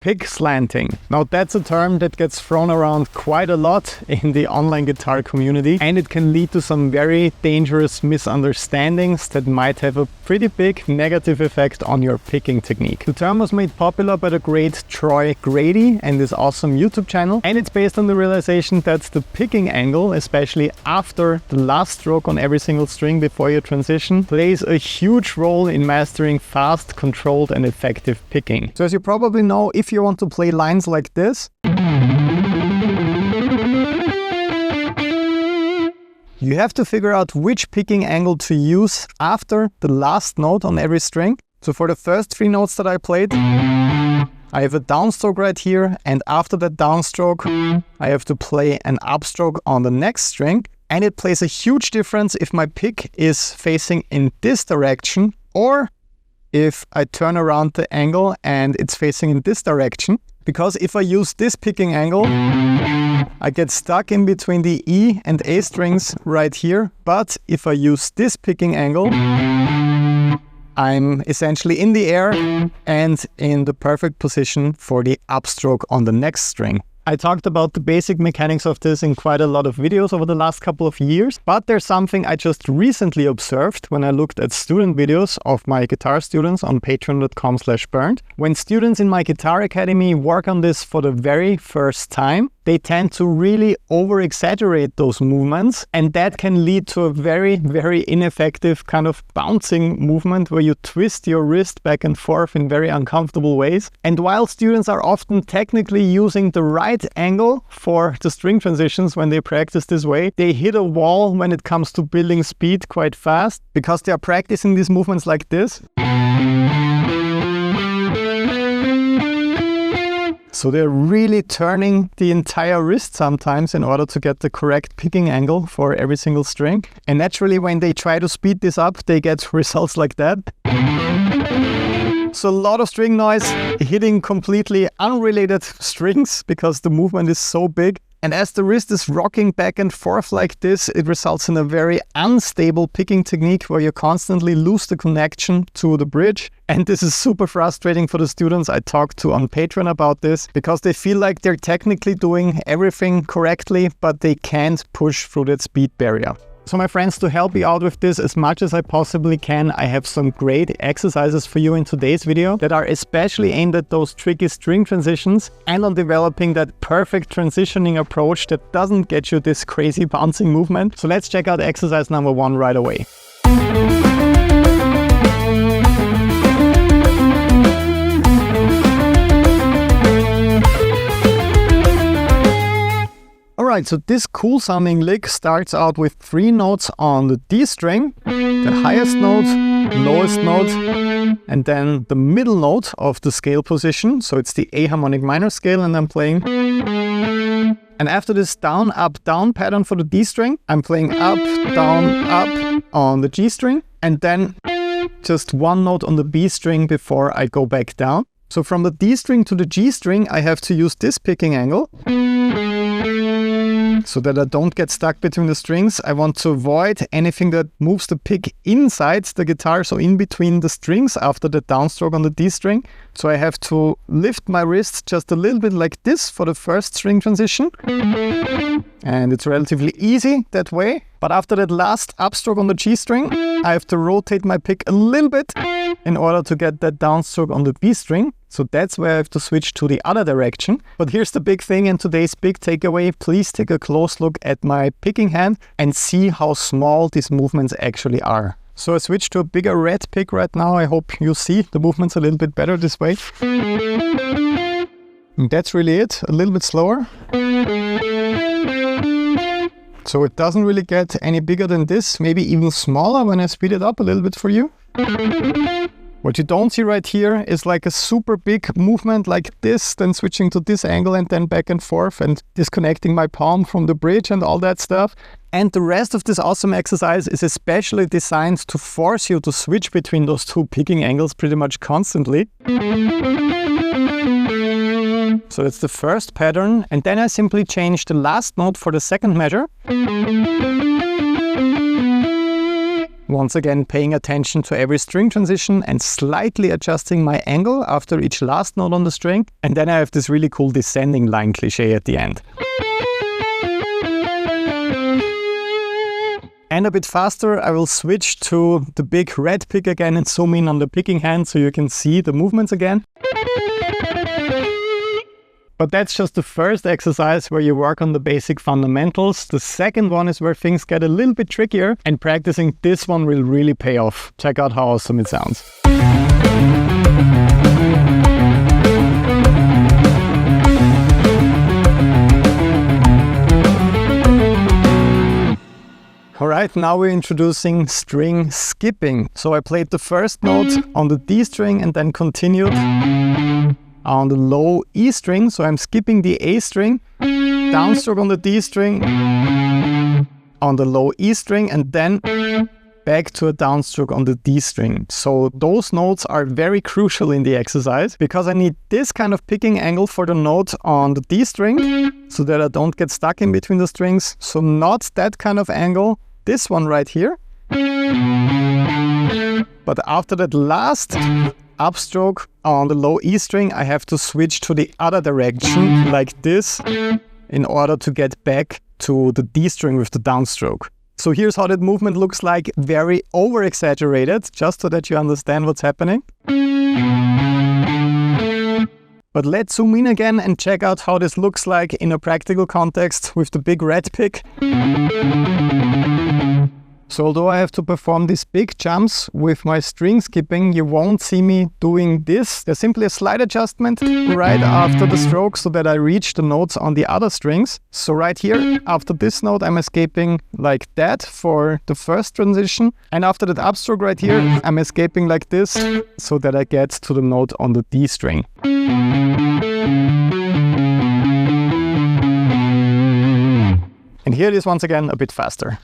Pickslanting. Now that's a term that gets thrown around quite a lot in the online guitar community, and it can lead to some very dangerous misunderstandings that might have a pretty big negative effect on your picking technique. The term was made popular by the great Troy Grady and his awesome YouTube channel, and it's based on the realization that the picking angle, especially after the last stroke on every single string before your transition, plays a huge role in mastering fast, controlled and effective picking. So as you probably know, if you want to play lines like this, you have to figure out which picking angle to use after the last note on every string. So for the first 3 notes that I played, I have a downstroke right here, and after that downstroke, I have to play an upstroke on the next string. And it plays a huge difference if my pick is facing in this direction or if I turn around the angle and it's facing in this direction. Because if I use this picking angle, I get stuck in between the E and A strings right here. But if I use this picking angle, I'm essentially in the air and in the perfect position for the upstroke on the next string. I talked about the basic mechanics of this in quite a lot of videos over the last couple of years, but there's something I just recently observed when I looked at student videos of my guitar students on patreon.com/burned. When students in my guitar academy work on this for the very first time, they tend to really over-exaggerate those movements, and that can lead to a very, very ineffective kind of bouncing movement where you twist your wrist back and forth in very uncomfortable ways. And while students are often technically using the right angle for the string transitions when they practice this way, they hit a wall when it comes to building speed quite fast because they are practicing these movements like this. So they're really turning the entire wrist sometimes in order to get the correct picking angle for every single string. And naturally, when they try to speed this up, they get results like that. So a lot of string noise hitting completely unrelated strings because the movement is so big. And as the wrist is rocking back and forth like this, it results in a very unstable picking technique where you constantly lose the connection to the bridge. And this is super frustrating for the students I talked to on Patreon about this, because they feel like they're technically doing everything correctly, but they can't push through that speed barrier. So my friends, to help you out with this as much as I possibly can, I have some great exercises for you in today's video that are especially aimed at those tricky string transitions and on developing that perfect transitioning approach that doesn't get you this crazy bouncing movement. So let's check out exercise number 1 right away. Alright, so this cool sounding lick starts out with 3 notes on the D string, the highest note, lowest note, and then the middle note of the scale position. So it's the A harmonic minor scale, and I'm playing. And after this down, up, down pattern for the D string, I'm playing up, down, up on the G string, and then just 1 note on the B string before I go back down. So from the D string to the G string, I have to use this picking angle, so that I don't get stuck between the strings. I want to avoid anything that moves the pick inside the guitar, so in between the strings after the downstroke on the D string. So I have to lift my wrist just a little bit like this for the first string transition. And it's relatively easy that way. But after that last upstroke on the G string, I have to rotate my pick a little bit in order to get that downstroke on the B string. So that's where I have to switch to the other direction. But here's the big thing and today's big takeaway. Please take a close look at my picking hand and see how small these movements actually are. So I switched to a bigger red pick right now. I hope you see the movements a little bit better this way. And that's really it, a little bit slower. So it doesn't really get any bigger than this, maybe even smaller when I speed it up a little bit for you. What you don't see right here is like a super big movement like this, then switching to this angle and then back and forth and disconnecting my palm from the bridge and all that stuff. And the rest of this awesome exercise is especially designed to force you to switch between those 2 picking angles pretty much constantly. So that's the first pattern, and then I simply change the last note for the second measure. Once again, paying attention to every string transition and slightly adjusting my angle after each last note on the string. And then I have this really cool descending line cliche at the end. And a bit faster, I will switch to the big red pick again and zoom in on the picking hand so you can see the movements again. But that's just the first exercise where you work on the basic fundamentals. The second one is where things get a little bit trickier, and practicing this one will really pay off. Check out how awesome it sounds. Alright, now we're introducing string skipping. So I played the first note on the D string and then continued on the low E string. So I'm skipping the A string, downstroke on the D string, on the low E string, and then back to a downstroke on the D string. So those notes are very crucial in the exercise because I need this kind of picking angle for the note on the D string so that I don't get stuck in between the strings. So not that kind of angle, this one right here. But after that last upstroke on the low E string, I have to switch to the other direction like this in order to get back to the D string with the downstroke. So here's how that movement looks like, very over-exaggerated, just so that you understand what's happening. But let's zoom in again and check out how this looks like in a practical context with the big red pick. So although I have to perform these big jumps with my string skipping, you won't see me doing this. There's simply a slight adjustment right after the stroke so that I reach the notes on the other strings. So right here, after this note, I'm escaping like that for the first transition. And after that upstroke right here, I'm escaping like this so that I get to the note on the D string. And here it is once again a bit faster.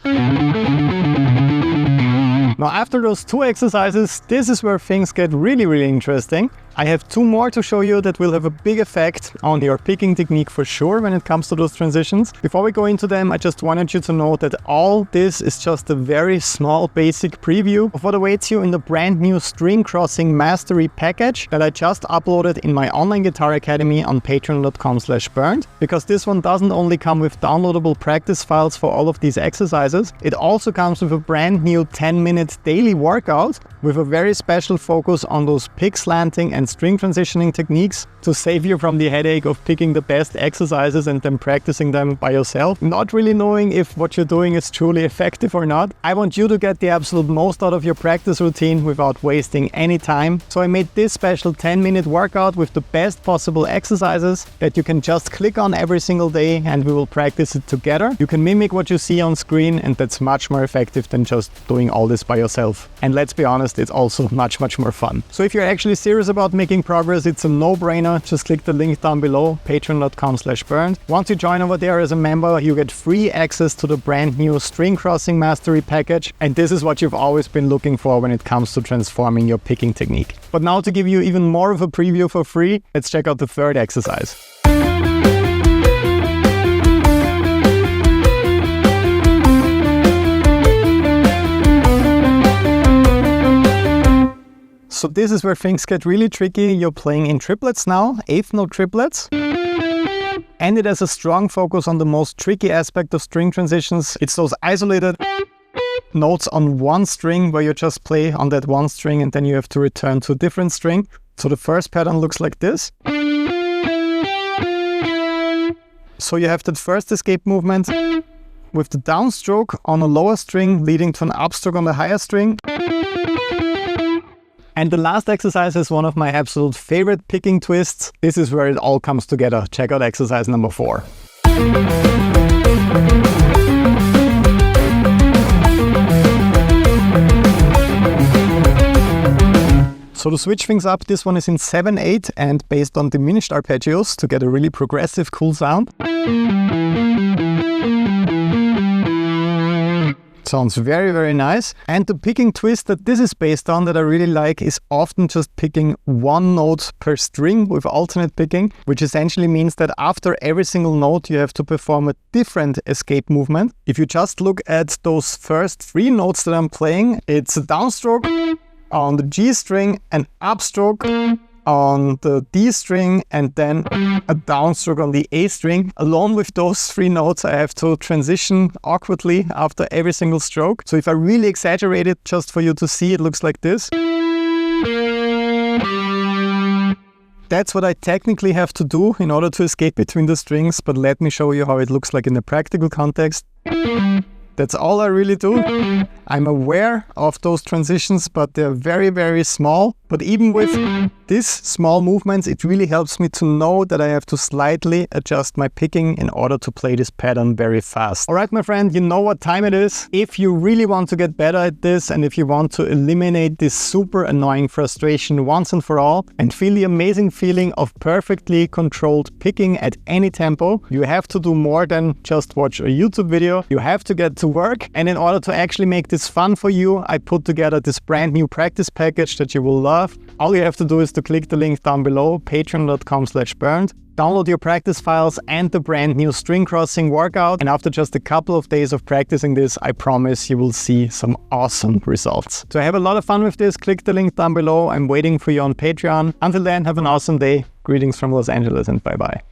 Now after those two exercises, this is where things get really interesting. I have two more to show you that will have a big effect on your picking technique for sure when it comes to those transitions. Before we go into them, I just wanted you to know that all this is just a very small basic preview of what awaits you in the brand new string crossing mastery package that I just uploaded in my online guitar academy on patreon.com/burned. Because this one doesn't only come with downloadable practice files for all of these exercises, it also comes with a brand new 10-minute daily workout with a very special focus on those pickslanting and string transitioning techniques to save you from the headache of picking the best exercises and then practicing them by yourself, not really knowing if what you're doing is truly effective or not. I want you to get the absolute most out of your practice routine without wasting any time. So I made this special 10-minute workout with the best possible exercises that you can just click on every single day and we will practice it together. You can mimic what you see on screen and that's much more effective than just doing all this by yourself. And let's be honest, it's also much more fun. So if you're actually serious about making progress, it's a no-brainer. Just click the link down below, patreon.com/burned. Once you join over there as a member, you get free access to the brand new string crossing mastery package. And this is what you've always been looking for when it comes to transforming your picking technique. But now to give you even more of a preview for free, let's check out the third exercise. So this is where things get really tricky. You're playing in triplets now, eighth note triplets. And it has a strong focus on the most tricky aspect of string transitions. It's those isolated notes on one string where you just play on that one string and then you have to return to a different string. So the first pattern looks like this. So you have that first escape movement with the downstroke on a lower string leading to an upstroke on the higher string. And the last exercise is one of my absolute favorite picking twists. This is where it all comes together. Check out exercise number 4. So to switch things up, this one is in 7/8 and based on diminished arpeggios to get a really progressive, cool sound. Sounds very, very nice. And the picking twist that this is based on that I really like is often just picking one note per string with alternate picking, which essentially means that after every single note you have to perform a different escape movement. If you just look at those first 3 notes that I'm playing, it's a downstroke on the G string, an upstroke on the D string, and then a downstroke on the A string. Along with those 3 notes, I have to transition awkwardly after every single stroke. So if I really exaggerate it just for you to see, it looks like this. That's what I technically have to do in order to escape between the strings, but let me show you how it looks like in a practical context. That's all I really do. I'm aware of those transitions, but they're very, very small. But even with these small movements, it really helps me to know that I have to slightly adjust my picking in order to play this pattern very fast. All right, my friend, you know what time it is. If you really want to get better at this, and if you want to eliminate this super annoying frustration once and for all, and feel the amazing feeling of perfectly controlled picking at any tempo, you have to do more than just watch a YouTube video. You have to get to work. And in order to actually make this fun for you, I put together this brand new practice package that you will love. All you have to do is to click the link down below, patreon.com/bernd. Download your practice files and the brand new string crossing workout. And after just a couple of days of practicing this, I promise you will see some awesome results. So have a lot of fun with this. Click the link down below. I'm waiting for you on Patreon. Until then, have an awesome day. Greetings from Los Angeles and bye-bye.